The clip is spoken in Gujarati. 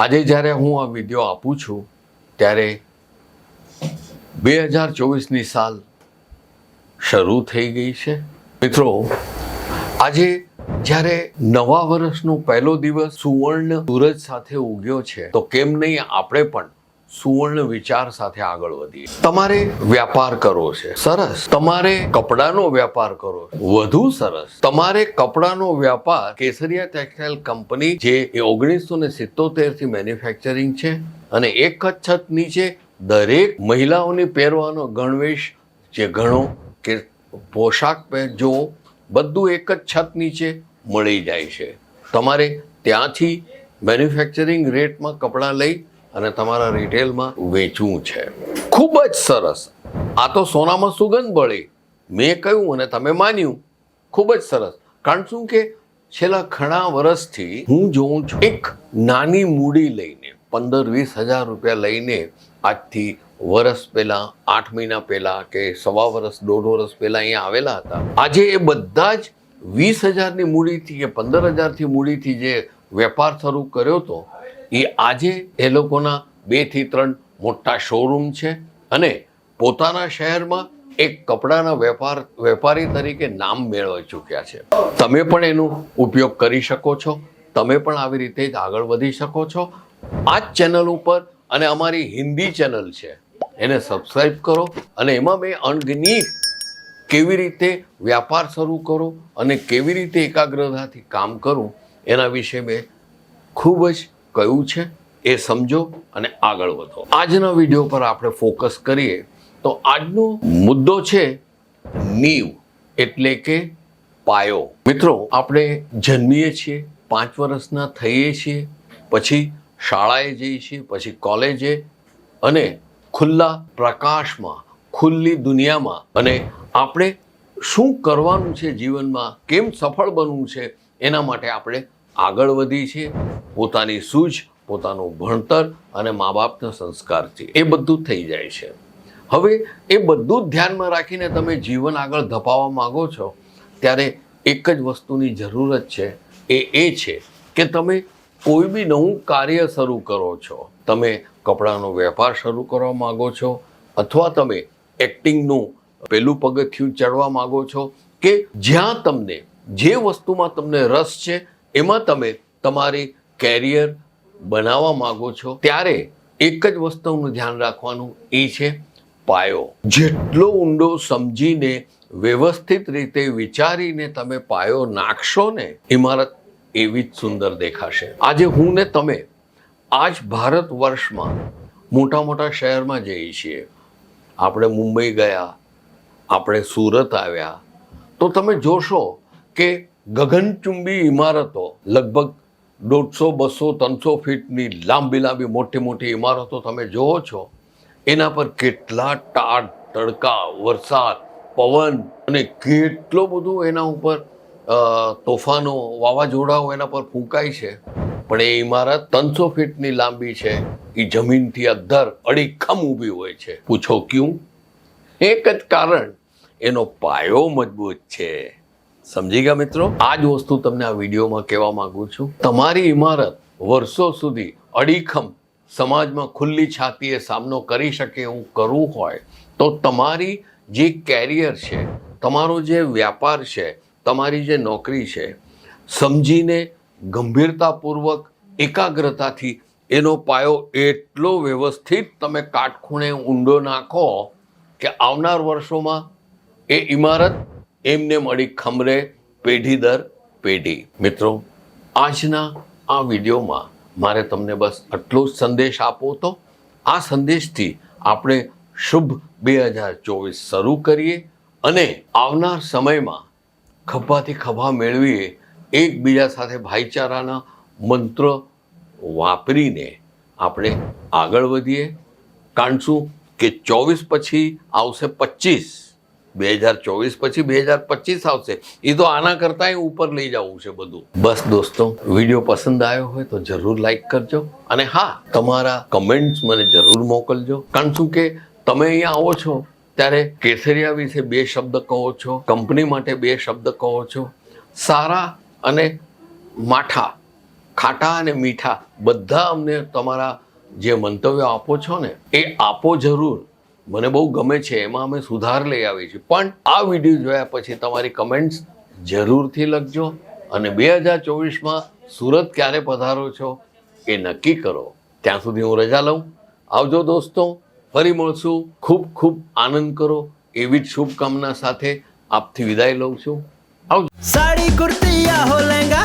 આજે જ્યારે હું આ વિડીયો આપું છું ત્યારે 2024ની સાલ શરૂ થઈ ગઈ છે. મિત્રો, આજે જ્યારે નવા વર્ષનો પહેલો દિવસ સુવર્ણ સૂરજ સાથે ઉગ્યો છે તો કેમ નહીં આપણે પણ સુવર્ણ વિચાર સાથે આગળ વધીએ. તમારે વ્યાપાર કરવો છે, સરસ. તમારે કપડાનો વ્યાપાર કરવો છે, વધુ સરસ. તમારે કપડાનો વ્યાપાર કેસરિયા ટેક્સટાઇલ કંપની જે 1977 થી મેન્યુફેક્ચરિંગ છે અને એક જ છત નીચે દરેક મહિલાઓની પહેરવાનો ગણવેશ જે ઘણો કે પોશાક જો બધું એક જ છત નીચે મળી જાય છે. તમારે ત્યાંથી મેન્યુફેક્ચરિંગ રેટમાં કપડાં લઈ અને તમારા રિટેલમાં વેચવું છે. ખૂબ જ સરસ. આ તો સોનામાં સુગંધ બળી. મેં કહ્યું અને તમે માન્યું. ખૂબ જ સરસ. કારણ શું કે છેલ્લા ઘણા વર્ષથી હું જોઉં છું એક નાની મૂડી લઈને 15-20 હજાર રૂપિયા લઈને આજથી વર્ષ પહેલાં, 8 મહિના પહેલાં કે સવા વર્ષ, 1.5 વર્ષ પહેલાં અહીંયા આવેલા હતા. આજે એ બધા જ 20,000ની મૂડીથી કે 15,000થી મૂડીથી જે વેપાર શરૂ કર્યો હતો એ આજે એ લોકોના 2 થી 3 મોટા શોરૂમ છે અને પોતાના શહેરમાં એક કપડાના વેપારી તરીકે નામ મેળવી ચૂક્યા છે. તમે પણ એનો ઉપયોગ કરી શકો છો. તમે પણ આવી રીતે જ આગળ વધી શકો છો. આ જ ચેનલ ઉપર અને અમારી હિન્દી ચેનલ છે એને સબસ્ક્રાઈબ કરો અને એમાં મેં અનગિનત કેવી રીતે વ્યાપાર શરૂ કરો અને કેવી રીતે એકાગ્રતાથી કામ કરું એના વિશે મેં ખૂબ જ કહ્યું છે. એ સમજો અને આગળ વધો. આજના વિડીયો પર આપણે ફોકસ કરીએ તો આજનો મુદ્દો છે નીવ એટલે કે પાયો. મિત્રો, આપણે જન્મીએ છીએ, 5 વર્ષના થઈએ છીએ, પછી શાળાએ જઈએ છીએ, પછી કોલેજે અને ખુલ્લા પ્રકાશમાં, ખુલ્લી દુનિયામાં અને આપણે શું કરવાનું છે જીવનમાં, કેમ સફળ બનવું છે એના માટે આપણે આગળ વધી છીએ. પોતાની સૂઝ, પોતાનું ભણતર અને મા બાપના સંસ્કારથી એ બધું થઈ જાય છે. હવે એ બધું જ ધ્યાનમાં રાખીને તમે જીવન આગળ ધપાવવા માંગો છો ત્યારે એક જ વસ્તુની જરૂરત છે. એ છે કે તમે કોઈ બી નવું કાર્ય શરૂ કરો છો. તમે કપડાનો વેપાર શરૂ કરવા માંગો છો અથવા તમે એક્ટિંગનું પેલું પગથિયું ચડવા માંગો છો કે જ્યાં તમને જે વસ્તુમાં તમને રસ છે એમાં તમે તમારી કેરિયર બનાવવા માંગો છો ત્યારે એક જ વસ્તુનું ધ્યાન રાખવાનું એ છે પાયો. જેટલો ઊંડો સમજીને વ્યવસ્થિત રીતે વિચારીને તમે પાયો નાખશો ને ઇમારત એવી જ સુંદર દેખાશે. આજે હું ને તમે આજ ભારત વર્ષમાં મોટા મોટા શહેરમાં જઈએ છીએ. આપણે મુંબઈ ગયા, આપણે સુરત આવ્યા તો તમે જોશો કે ગગનચુંબી ઇમારતો લગભગ 150, 200, 300 ફીટની લાંબી મોટી મોટી ઇમારતો તમે જોવો છો. એના પર કેટલા ટાઢ તડકા, વરસાદ, પવન અને કેટલો બધું એના ઉપર તોફાનો, વાવાઝોડાઓ એના પર ફૂંકાય છે. પણ એ ઇમારત 300 ફીટની લાંબી છે. એ જમીનથી અદ્ધર અડીખમ ઊભી હોય છે. પૂછો ક્યું? એક જ કારણ, એનો પાયો મજબૂત છે. સમજી ગયા મિત્રો? આ જ વસ્તુ તમને આ વિડીયોમાં કહેવા માંગુ છું. તમારી ઇમારત વર્ષો સુધી અડીખમ સમાજમાં ખુલ્લી છાતીએ સામનો કરી શકે એવું કરવું હોય તો તમારી જે કેરિયર છે, તમારો જે વ્યાપાર છે, તમારી જે નોકરી છે, સમજીને ગંભીરતાપૂર્વક એકાગ્રતાથી એનો પાયો એટલો વ્યવસ્થિત તમે કાટખૂણે ઊંડો નાખો કે આવનાર વર્ષોમાં એ ઇમારત એમને મળી ખમરે પેઢી દર પેઢી. મિત્રો, આજના આ વિડીયોમાં મારે તમને બસ આટલો જ સંદેશ આપવો હતો. આ સંદેશથી આપણે શુભ 2024 શરૂ કરીએ અને આવનાર સમયમાં ખભાથી ખભા મેળવીએ, એકબીજા સાથે ભાઈચારાના મંત્ર વાપરીને આપણે આગળ વધીએ. કારણ શું કે 24 પછી આવશે 25. 2024 પછી 2025 આવશે. એ તો આના કરતાંય ઉપર લઈ જવું છે બધું. બસ દોસ્તો, વિડીયો પસંદ આવ્યો હોય તો જરૂર લાઈક કરજો અને હા, તમારા કમેન્ટ્સ મને જરૂર મોકલજો. કારણ શું કે તમે અહીંયા આવો છો ત્યારે કેસરિયા વિશે 2 શબ્દ કહો છો, કંપની માટે 2 શબ્દ કહો છો. સારા અને માઠા ખાટા અને મીઠા બધા અમને તમારા જે મંતવ્યો આપો છો ને એ આપો જરૂર. મને બહુ ગમે છે, એમાં અમે સુધાર લઈ આવીએ છીએ. પણ આ વિડીયો જોયા પછી તમારી કમેન્ટ્સ જરૂરથી લખજો અને 2024માં સુરત ક્યારે પધારો છો એ નક્કી કરો. ત્યાં સુધી હું રજા લઉં. આવજો દોસ્તો, ફરી મળશું. ખૂબ ખૂબ આનંદ કરો એવી જ શુભકામના સાથે આપથી વિદાય લઉં છું. આવજો. साड़ी कुर्ती या हो लहंगा